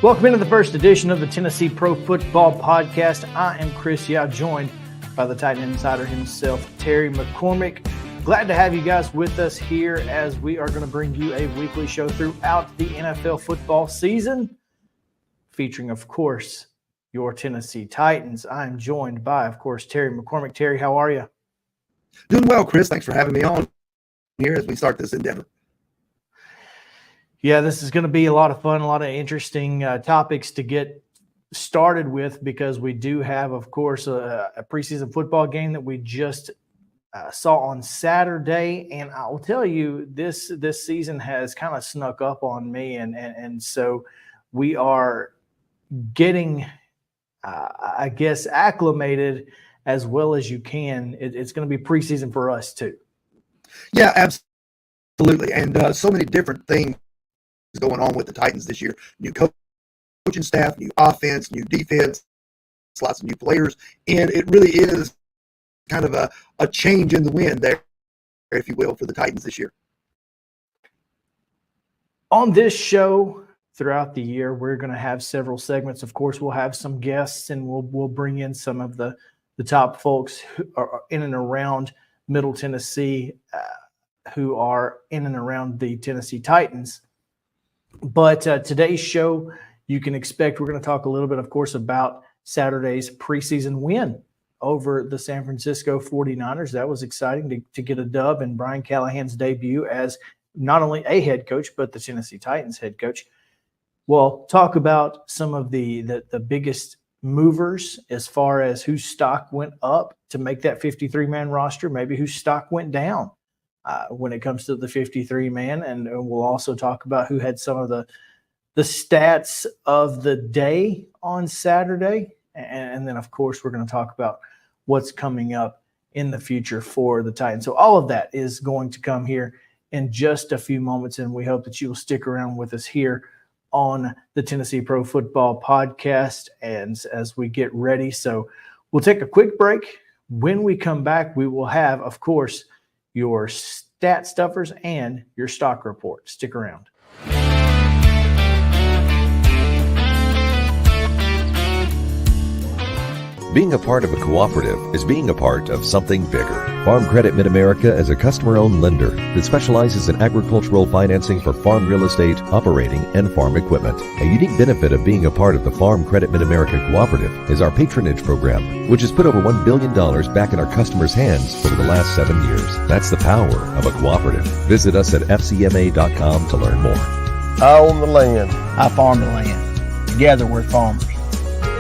Welcome into the first edition of the Tennessee Pro Football Podcast. I am Chris Yao, joined by the Titan Insider himself, Terry McCormick. Glad to have you guys with us here as we are going to bring you a weekly show throughout the NFL football season, featuring, of course, your Tennessee Titans. I am joined by, of course, Terry McCormick. Terry, how are you? Doing well, Chris. Thanks for having me on here as we start this endeavor. Yeah, this is going to be a lot of fun, a lot of interesting topics to get started with, because we do have, of course, a preseason football game that we just saw on Saturday. And I'll tell you, this season has kind of snuck up on me. And so we are getting, I guess, acclimated as well as you can. It's going to be preseason for us too. Yeah, absolutely. And so many different things going on with the Titans this year. New coaching staff, new offense, new defense, lots of new players. And it really is kind of a change in the wind there, if you will, for the Titans this year. On this show, throughout the year, we're going to have several segments. Of course, we'll have some guests, and we'll bring in some of the top folks who are in and around Middle Tennessee, who are in and around the Tennessee Titans. But today's show, you can expect we're going to talk a little bit, of course, about Saturday's preseason win over the San Francisco 49ers. That was exciting to get a dub in Brian Callahan's debut as not only a head coach, but the Tennessee Titans head coach. We'll talk about some of the biggest movers as far as whose stock went up to make that 53-man roster, maybe whose stock went down when it comes to the 53-man. And we'll also talk about who had some of the stats of the day on Saturday. And then, of course, we're going to talk about what's coming up in the future for the Titans. So all of that is going to come here in just a few moments, and we hope that you will stick around with us here on the Tennessee Pro Football Podcast as we get ready. So we'll take a quick break. When we come back, we will have, of course, your stat stuffers and your stock report. Stick around. Being a part of a cooperative is being a part of something bigger. Farm Credit Mid-America is a customer-owned lender that specializes in agricultural financing for farm real estate, operating, and farm equipment. A unique benefit of being a part of the Farm Credit Mid-America Cooperative is our patronage program, which has put over $1 billion back in our customers' hands over the last 7 years. That's the power of a cooperative. Visit us at fcma.com to learn more. I own the land. I farm the land. Together we're farmers.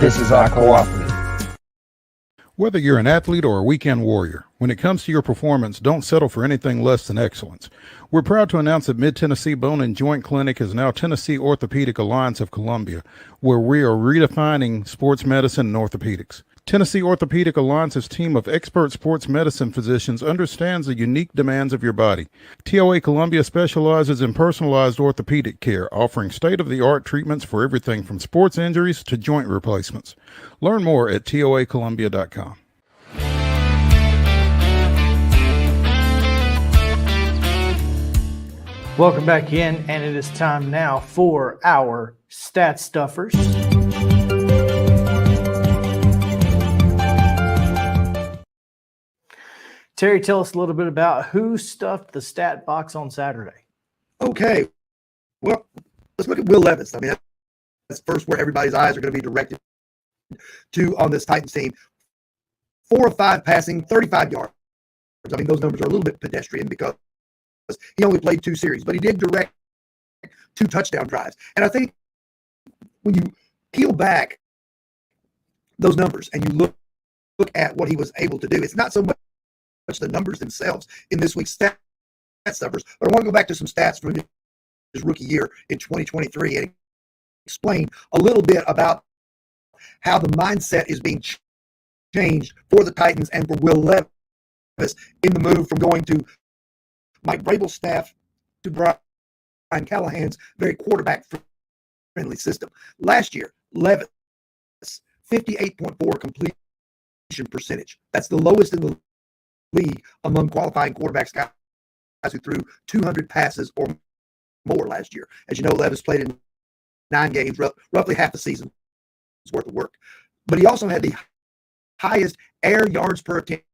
This is our cooperative. Whether you're an athlete or a weekend warrior, when it comes to your performance, don't settle for anything less than excellence. We're proud to announce that Mid-Tennessee Bone and Joint Clinic is now Tennessee Orthopedic Alliance of Columbia, where we are redefining sports medicine and orthopedics. Tennessee Orthopedic Alliance's team of expert sports medicine physicians understands the unique demands of your body. TOA Columbia specializes in personalized orthopedic care, offering state-of-the-art treatments for everything from sports injuries to joint replacements. Learn more at toacolumbia.com. Welcome back in, and it is time now for our stat stuffers. Terry, tell us a little bit about who stuffed the stat box on Saturday. Okay. Well, let's look at Will Levis. I mean, that's first where everybody's eyes are going to be directed to on this Titans team. 4 of 5 passing, 35 yards. I mean, those numbers are a little bit pedestrian because he only played 2 series, but he did direct 2 touchdown drives. And I think when you peel back those numbers and you look at what he was able to do, it's not so much the numbers themselves in this week's stat stuffers, but I want to go back to some stats from his rookie year in 2023 and explain a little bit about how the mindset is being changed for the Titans and for Will Levis in the move from going to Mike Vrabel's staff to Brian Callahan's very quarterback-friendly system. Last year, Levis, 58.4 completion percentage. That's the lowest in the league among qualifying quarterbacks, guys who threw 200 passes or more last year. As you know, Levis played in 9 games, roughly half the season's worth of work. But he also had the highest air yards per attempt.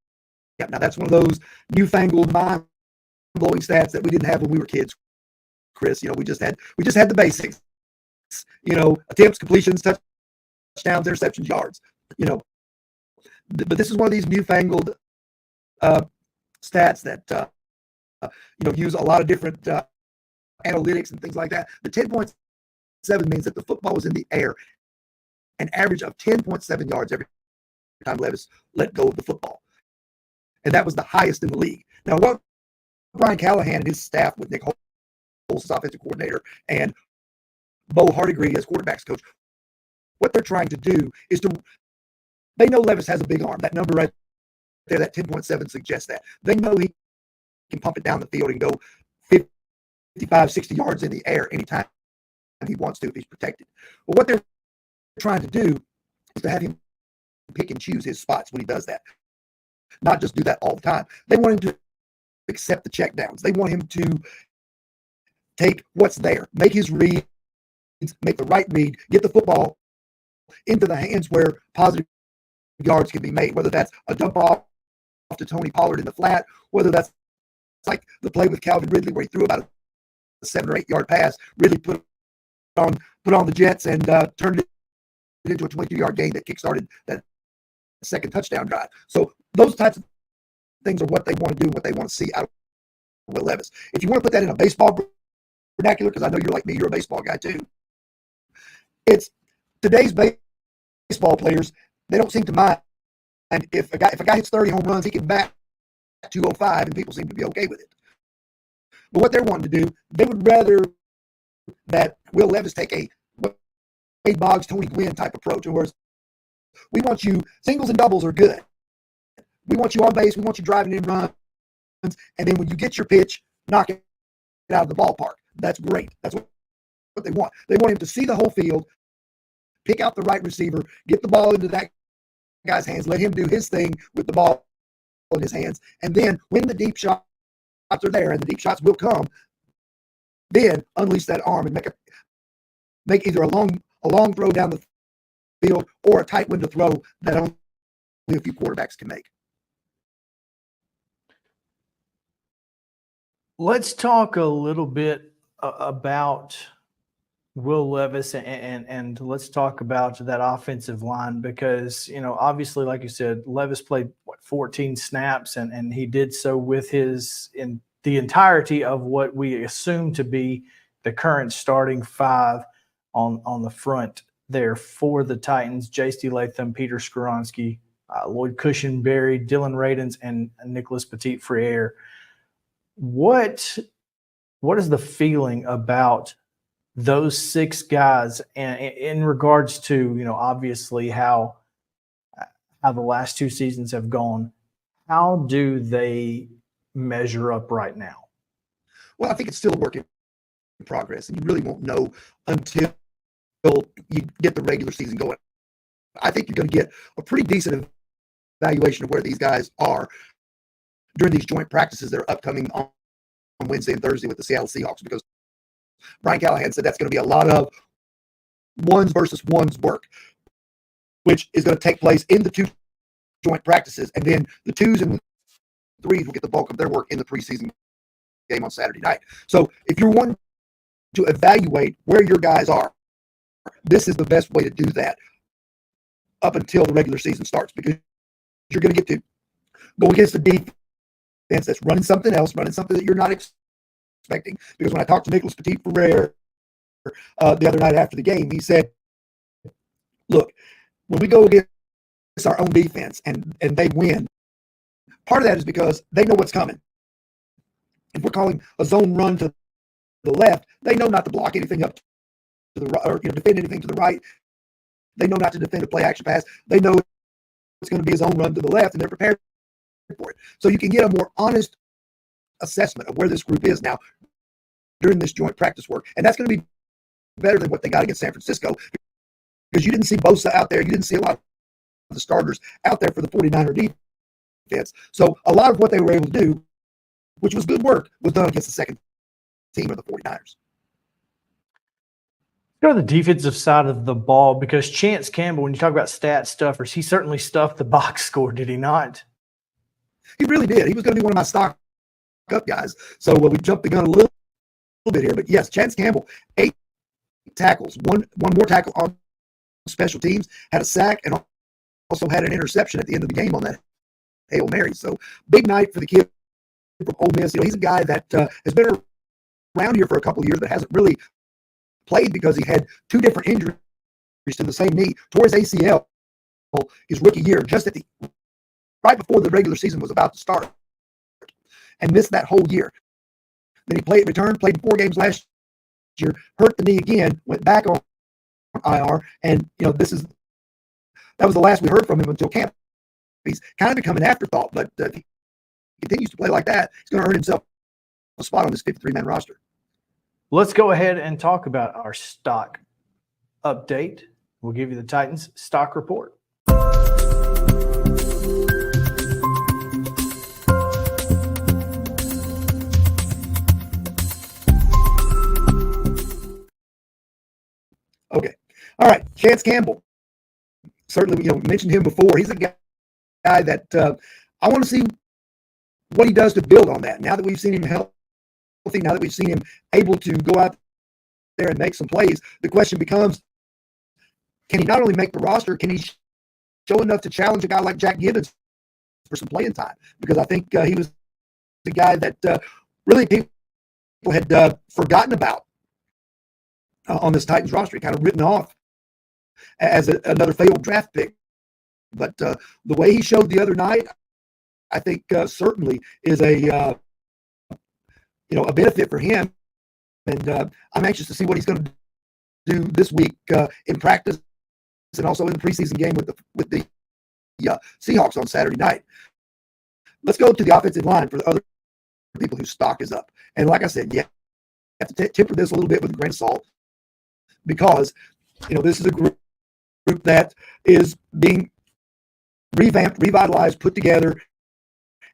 Now, that's one of those newfangled, mind-blowing stats that we didn't have when we were kids, Chris. We just had the basics. Attempts, completions, touchdowns, interceptions, yards. But this is one of these newfangled stats that use a lot of different analytics and things like that. The 10.7 means that the football was in the air an average of 10.7 yards every time Levis let go of the football. And that was the highest in the league. Now, what Brian Callahan and his staff with Nick Foles as offensive coordinator and Bo Hardigree as quarterbacks coach, what they're trying to do is they know Levis has a big arm. That number right there, that 10.7 suggests that. They know he can pump it down the field and go 55, 60 yards in the air anytime he wants to if he's protected. But what they're trying to do is to have him pick and choose his spots when he does that. Not just do that all the time. They want him to accept the checkdowns. They want him to take what's there, make his reads, make the right read, get the football into the hands where positive yards can be made, whether that's a dump off to Tony Pollard in the flat, whether that's like the play with Calvin Ridley where he threw about a 7 or 8 yard pass, really put on the Jets and turned it into a 22-yard gain that kickstarted that second touchdown drive. So those types of things are what they want to do, what they want to see out of Will Levis. If you want to put that in a baseball vernacular, because I know you're like me, you're a baseball guy too. It's today's baseball players, they don't seem to mind. And if a guy hits 30 home runs, he can bat 205 and people seem to be okay with it. But what they're wanting to do, they would rather that Will Levis take a Wade Boggs, Tony Gwynn type approach. In other words, we want you, singles and doubles are good. We want you on base, we want you driving in runs, and then when you get your pitch, knock it out of the ballpark. That's great. That's what they want. They want him to see the whole field, pick out the right receiver, get the ball into that guy's hands, let him do his thing with the ball in his hands, and then when the deep shots are there, and the deep shots will come, then unleash that arm and make either a long throw down the field or a tight window throw that only a few quarterbacks can make. Let's talk a little bit about Will Levis and let's talk about that offensive line because, obviously, like you said, Levis played 14 snaps and he did so with in the entirety of what we assume to be the current starting 5 on the front there for the Titans: J.C. Latham, Peter Skoronski, Lloyd Cushenberry, Dylan Radins, and Nicholas Petit-Frere. What is the feeling about those 6 guys and in regards to, obviously how the last 2 seasons have gone? How do they measure up right now? Well, I think it's still a work in progress, and you really won't know until you get the regular season going. I think you're going to get a pretty decent evaluation of where these guys are during these joint practices that are upcoming on Wednesday and Thursday with the Seattle Seahawks, because Brian Callahan said that's going to be a lot of ones versus ones work, which is going to take place in the 2 joint practices, and then the 2s and 3s will get the bulk of their work in the preseason game on Saturday night. So if you're wanting to evaluate where your guys are, this is the best way to do that up until the regular season starts, because you're going to get to go against the defense that's running something else, running something that you're not expecting. Because when I talked to Nicholas Petit-Frere the other night after the game, he said, look, when we go against our own defense and they win, part of that is because they know what's coming. If we're calling a zone run to the left, they know not to block anything up to the right, or defend anything to the right. They know not to defend a play action pass. They know it's going to be a zone run to the left, and they're prepared for it. So you can get a more honest assessment of where this group is now during this joint practice work. And that's going to be better than what they got against San Francisco, because you didn't see Bosa out there. You didn't see a lot of the starters out there for the 49er defense. So a lot of what they were able to do, which was good work, was done against the second team of the 49ers. Go to the defensive side of the ball, because Chance Campbell, when you talk about stat stuffers, he certainly stuffed the box score, did he not? He really did. He was going to be one of my stock up guys. So we jumped the gun a little bit here. But yes, Chance Campbell, 8 tackles, one more tackle on special teams, had a sack, and also had an interception at the end of the game on that Hail Mary. So big night for the kid from Ole Miss. He's a guy that has been around here for a couple of years, but hasn't really played because he had 2 different injuries to the same knee. Tore his ACL his rookie year, just right before the regular season was about to start, and missed that whole year. Then he returned, played 4 games last year, hurt the knee again, went back on IR, and that was the last we heard from him until camp. He's kind of become an afterthought, but if he continues to play like that, he's going to earn himself a spot on this 53-man roster. Let's go ahead and talk about our stock update. We'll give you the Titans stock report. Okay. All right. Chance Campbell. Certainly, we mentioned him before. He's a guy that I want to see what he does to build on that. Now that we've seen him healthy, now that we've seen him able to go out there and make some plays, the question becomes, can he not only make the roster, can he show enough to challenge a guy like Jack Gibbons for some playing time? Because I think he was the guy that really people had forgotten about on this Titans roster, kind of written off as another failed draft pick. But the way he showed the other night, I think certainly is a benefit for him. And I'm anxious to see what he's going to do this week in practice and also in the preseason game with the Seahawks on Saturday night. Let's go to the offensive line for the other people whose stock is up. And like I said, you have to temper this a little bit with a grain of salt, because this is a group that is being revamped, revitalized, put together,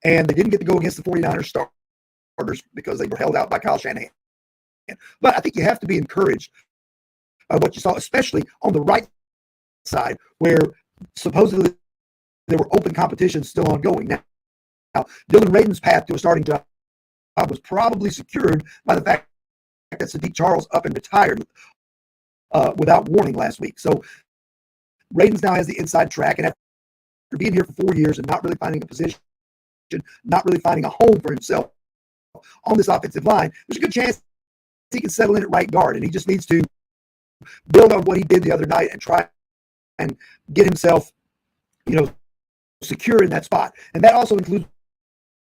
and they didn't get to go against the 49ers starters because they were held out by Kyle Shanahan. But I think you have to be encouraged by what you saw, especially on the right side, where supposedly there were open competitions still ongoing. Now Dylan Radin's path to a starting job was probably secured by the fact that Sadiq Charles up and retired without warning last week. So Radin's now has the inside track, and after being here for 4 years and not really finding a position, not really finding a home for himself on this offensive line, there's a good chance he can settle in at right guard, and he just needs to build on what he did the other night and try and get himself, secure in that spot. And that also includes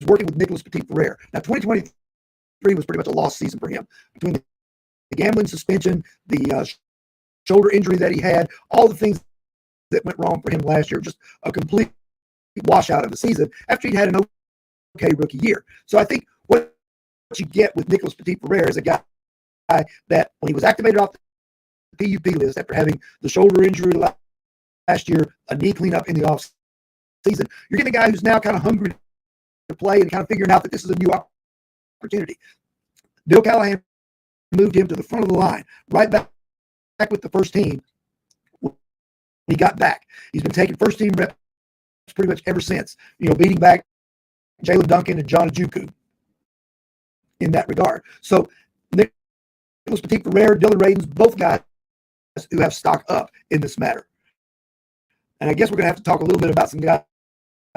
working with Nicholas Petit-Frere. Now, 2023 was pretty much a lost season for him. Between the gambling suspension, the shoulder injury that he had, all the things that went wrong for him last year, just a complete washout of the season after he'd had an okay rookie year. So I think what you get with Nicholas Petit-Frere is a guy that, when he was activated off the PUP list after having the shoulder injury last year, a knee cleanup in the off season, you're getting a guy who's now kind of hungry to play and kind of figuring out that this is a new opportunity. Bill Callahan moved him to the front of the line, right back with the first team when he got back. He's been taking first team reps pretty much ever since, beating back Jalen Duncan and John Ojukwu in that regard. So Nicholas Petit-Frere, Dylan Radins, both guys who have stock up in this matter. And I guess we're going to have to talk a little bit about some guys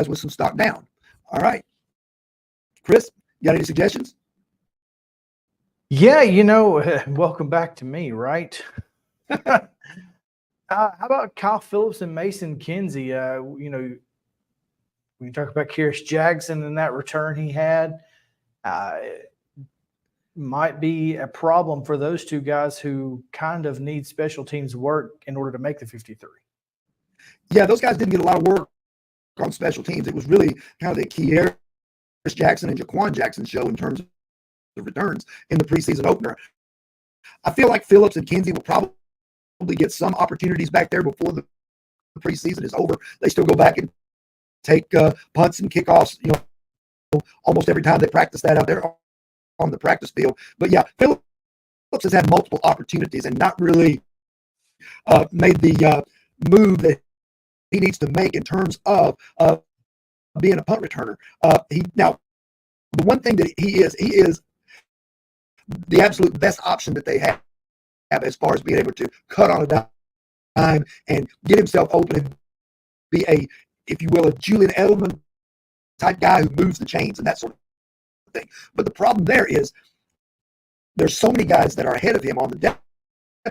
with some stock down. All right. Chris, you got any suggestions? Yeah, welcome back to me, right? How about Kyle Phillips and Mason Kinsey? When you talk about Kyrus Jackson and that return he had, might be a problem for those two guys who kind of need special teams work in order to make the 53. Yeah, those guys didn't get a lot of work on special teams. It was really kind of the Kyrus Jackson and Jaquan Jackson show in terms of the returns in the preseason opener. I feel like Phillips and Kinsey will probably get some opportunities back there before the preseason is over. They still go back and take punts and kickoffs, almost every time they practice that out there on the practice field. But yeah, Phillips has had multiple opportunities and not really made the move that he needs to make in terms of being a punt returner. Now, the one thing that he is the absolute best option that they have as far as being able to cut on a dime and get himself open and be a, if you will, a Julian Edelman type guy who moves the chains and that sort of thing. But the problem there is there's so many guys that are ahead of him on the depth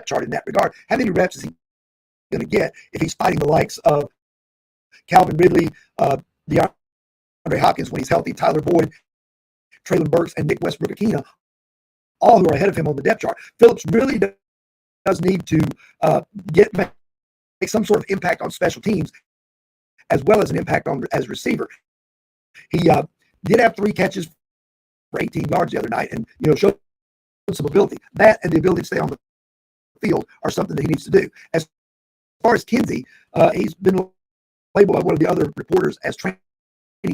chart in that regard. How many reps is he going to get if he's fighting the likes of Calvin Ridley, DeAndre Hopkins when he's healthy, Tyler Boyd, Traylon Burks, and Nick Westbrook-Akina, all who are ahead of him on the depth chart? Phillips really does need to make some sort of impact on special teams as well as an impact on as receiver. He did have 3 catches for 18 yards the other night and, showed some ability. That and the ability to stay on the field are something that he needs to do. As far as Kinsey, he's been labeled by one of the other reporters as training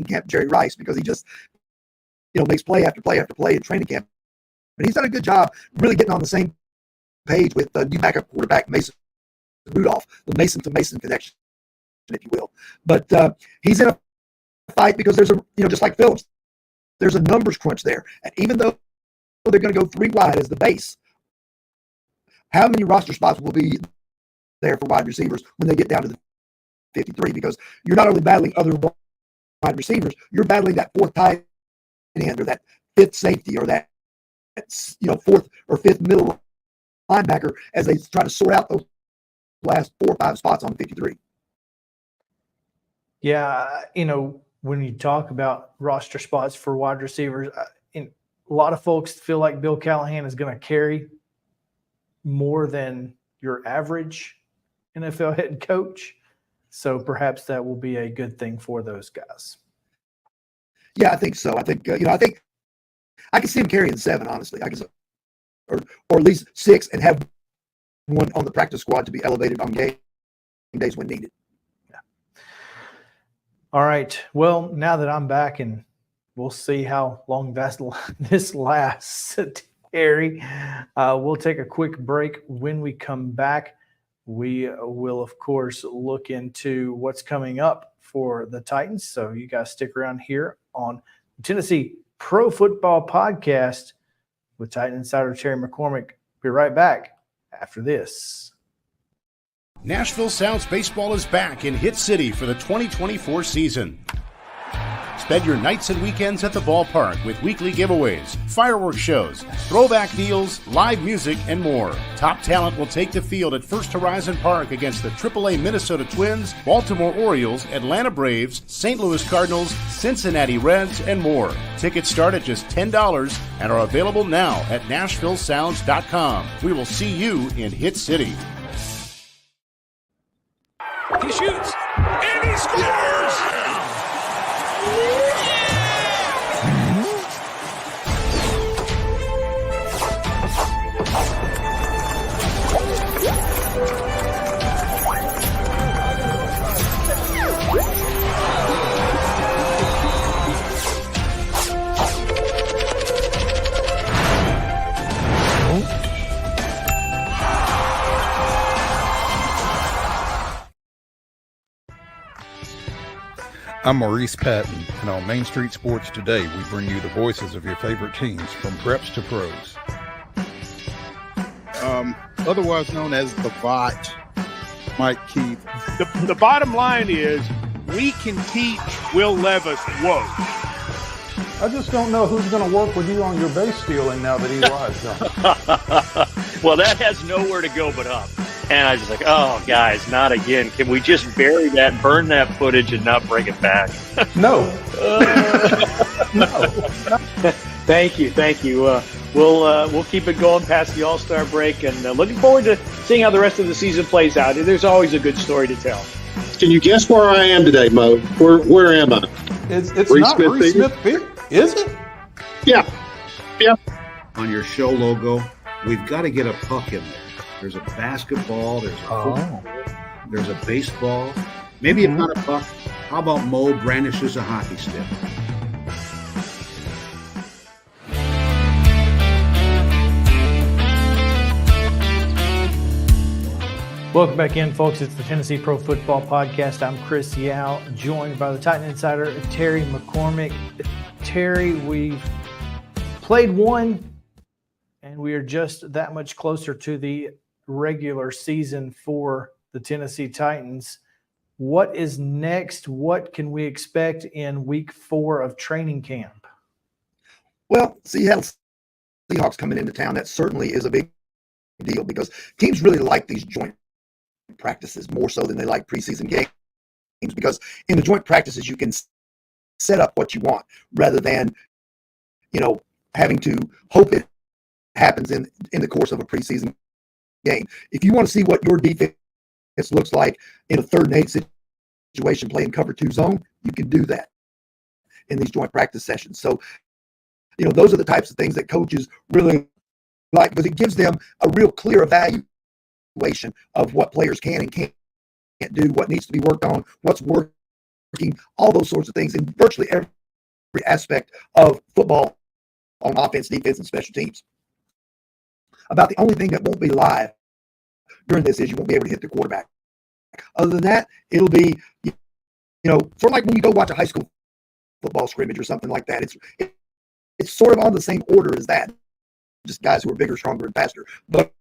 camp Jerry Rice because he just, makes play after play after play in training camp. But he's done a good job really getting on the same page with the new backup quarterback, Mason Rudolph, the Mason to Mason connection, if you will. But he's in a fight because there's just like Phillips, there's a numbers crunch there. And even though they're going to go 3 wide as the base, how many roster spots will be there for wide receivers when they get down to the 53? Because you're not only battling other wide receivers, you're battling that 4th tight end or that 5th safety or that 4th or 5th middle linebacker as they try to sort out those last 4 or 5 spots on 53. Yeah, when you talk about roster spots for wide receivers, a lot of folks feel like Bill Callahan is going to carry more than your average NFL head coach. So perhaps that will be a good thing for those guys. Yeah, I think so. I think I think I can see him carrying 7. Honestly, or at least 6, and have one on the practice squad to be elevated on game days when needed. Yeah. All right. Well, now that I'm back, and we'll see how long this lasts, Terry. We'll take a quick break. When we come back, we will, of course, look into what's coming up for the Titans. So you guys stick around here on Tennessee Pro Football Podcast with Titan Insider Terry McCormick. Be right back after this. Nashville Sounds Baseball is back in Hit City for the 2024 season. Spend your nights and weekends at the ballpark with weekly giveaways, fireworks shows, throwback deals, live music, and more. Top talent will take the field at First Horizon Park against the AAA Minnesota Twins, Baltimore Orioles, Atlanta Braves, St. Louis Cardinals, Cincinnati Reds, and more. Tickets start at just $10 and are available now at NashvilleSounds.com. We will see you in Hit City. He shoots, and he scores! I'm Maurice Patton, and on Main Street Sports Today, we bring you the voices of your favorite teams from preps to pros. Otherwise known as the Bot, Mike Keith. The bottom line is we can teach Will Levis woke. I just don't know who's going to work with you on your base stealing now that Eli's gone. Well, that has nowhere to go but up. And I was just like, oh, guys, not again. Can we just bury that, burn that footage, and not bring it back? No. No. Thank you. We'll keep it going past the All-Star break, and looking forward to seeing how the rest of the season plays out. There's always a good story to tell. Can you guess where I am today, Mo? Where am I? It's not Reese Smith Field, is it? Yeah. On your show logo, we've got to get a puck in there. There's a basketball, there's a football, there's a baseball. Maybe if not a puck, how about Mo brandishes a hockey stick? Welcome back in, folks. It's the Tennessee Pro Football Podcast. I'm Chris Yao, joined by the Titan Insider, Terry McCormick. Terry, we've played one, and we are just that much closer to the regular season for the Tennessee Titans. What is next? What can we expect in week 4 of training camp? Well, Seattle Seahawks coming into town, that certainly is a big deal because teams really like these joint practices more so than they like preseason games, because in the joint practices you can set up what you want rather than having to hope it happens in the course of a preseason game. If you want to see what your defense looks like in a 3rd and 8 situation playing cover 2 zone, you can do that in these joint practice sessions. So those are the types of things that coaches really like, because it gives them a real clear evaluation of what players can and can't do, what needs to be worked on, what's working, all those sorts of things in virtually every aspect of football on offense, defense, and special teams. About the only thing that won't be live during this is you won't be able to hit the quarterback. Other than that, it'll be, sort of like when you go watch a high school football scrimmage or something like that. It's sort of on the same order as that, just guys who are bigger, stronger, and faster. But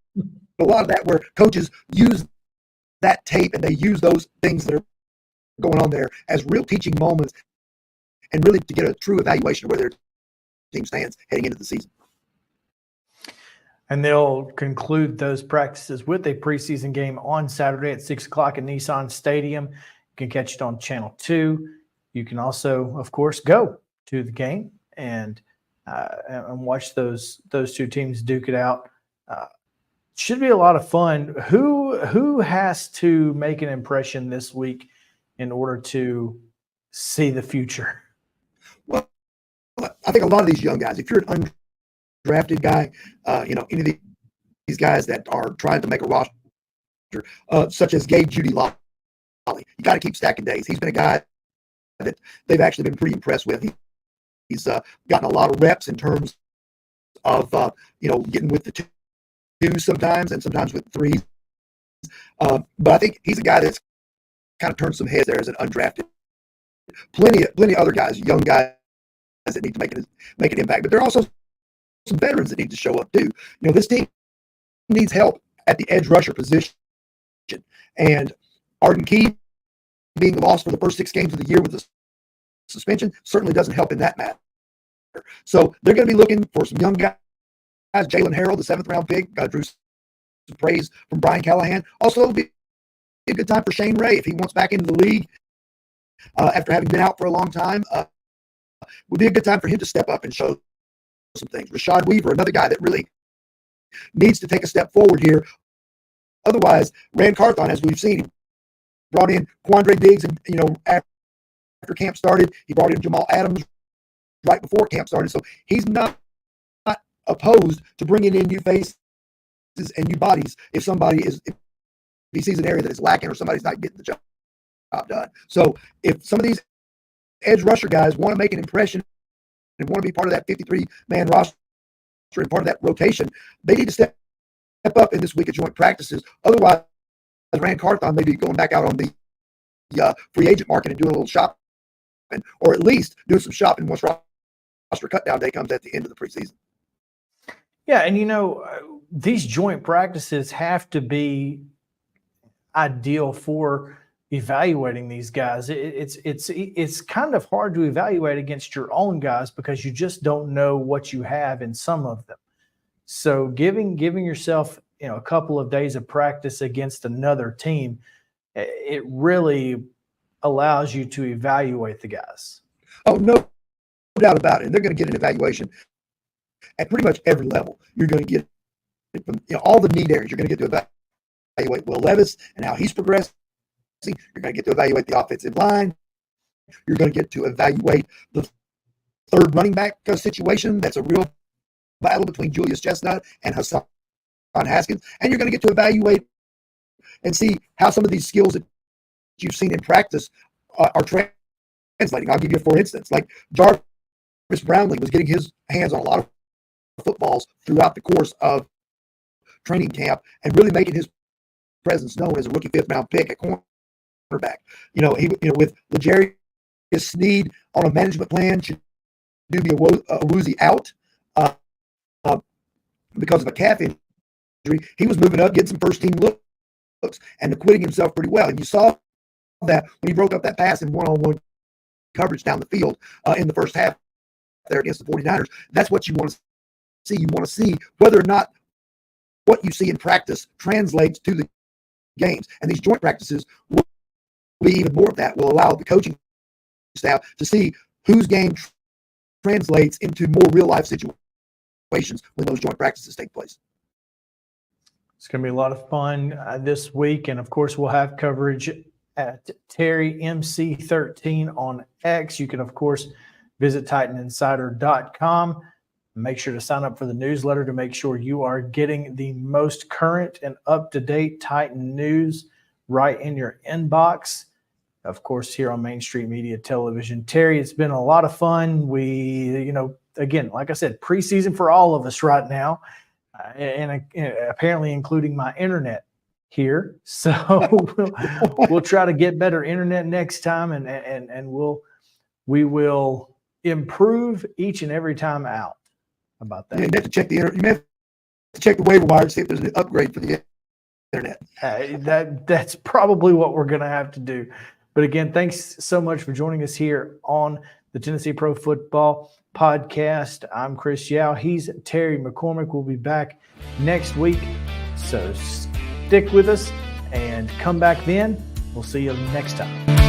a lot of that where coaches use that tape and they use those things that are going on there as real teaching moments and really to get a true evaluation of where their team stands heading into the season. And they'll conclude those practices with a preseason game on Saturday at 6 o'clock at Nissan Stadium. You can catch it on Channel 2. You can also, of course, go to the game and watch those 2 teams duke it out. Should be a lot of fun. Who has to make an impression this week in order to see the future? Well, I think a lot of these young guys, if you're an undrafted guy, any of these guys that are trying to make a roster, such as Gabe Judy Lolly, you got to keep stacking days. He's been a guy that they've actually been pretty impressed with. He's gotten a lot of reps in terms of getting with the 2s sometimes and sometimes with 3s. But I think he's a guy that's kind of turned some heads there as an undrafted. Plenty of other guys, young guys that need to make an impact. But there are also some veterans that need to show up too. This team needs help at the edge rusher position. And Arden Key being lost for the first 6 games of the year with the suspension certainly doesn't help in that matter. So they're going to be looking for some young guys. Jalen Harrell, the 7th-round pick, drew some praise from Brian Callahan. Also, it'll be a good time for Shane Ray if he wants back into the league after having been out for a long time. Would be a good time for him to step up and show some things. Rashad Weaver, another guy that really needs to take a step forward here. Otherwise, Rand Carthon, as we've seen, he brought in Quandre Diggs, and after camp started, he brought in Jamal Adams right before camp started. So he's not opposed to bringing in new faces and new bodies if he sees an area that is lacking or somebody's not getting the job done. So if some of these edge rusher guys want to make an impression and want to be part of that 53-man roster and part of that rotation, they need to step up in this week of joint practices. Otherwise, Rand Carthon may be going back out on the free agent market and doing a little shopping, or at least doing some shopping once roster cutdown day comes at the end of the preseason. Yeah, and these joint practices have to be ideal for evaluating these guys. It's kind of hard to evaluate against your own guys because you just don't know what you have in some of them. So giving yourself a couple of days of practice against another team, it really allows you to evaluate the guys. Oh, no doubt about it. They're going to get an evaluation at pretty much every level. You're going to get it from all the need areas. You're going to get to evaluate Will Levis and how he's progressing. You're going to get to evaluate the offensive line. You're going to get to evaluate the 3rd running back situation. That's a real battle between Julius Chestnut and Hassan Haskins. And you're going to get to evaluate and see how some of these skills that you've seen in practice are translating. I'll give you for instance, like Jarvis Brownlee was getting his hands on a lot of footballs throughout the course of training camp and really making his presence known as a rookie 5th-round pick at cornerback. With L'Jarius Sneed on a management plan, should do be a woozy out because of a calf injury. He was moving up, getting some first-team looks, and acquitting himself pretty well. And you saw that when he broke up that pass in one-on-one coverage down the field in the first half there against the 49ers. That's what you want to see. You want to see whether or not what you see in practice translates to the games. And these joint practices will be even more of that, will allow the coaching staff to see whose game translates into more real-life situations when those joint practices take place. It's going to be a lot of fun this week. And, of course, we'll have coverage at Terry MC13 on X. You can, of course, visit TitanInsider.com. Make sure to sign up for the newsletter to make sure you are getting the most current and up-to-date Titan news right in your inbox. Of course, here on Main Street Media Television. Terry, it's been a lot of fun. We, again, like I said, preseason for all of us right now, and apparently including my internet here. So we'll try to get better internet next time, and we will improve each and every time out. About that. You have to check the internet. You have to check the waiver wire to see if there's an upgrade for the internet. That's probably what we're going to have to do. But again, thanks so much for joining us here on the Tennessee Pro Football Podcast. I'm Chris Yao. He's Terry McCormick. We'll be back next week. So stick with us and come back then. We'll see you next time.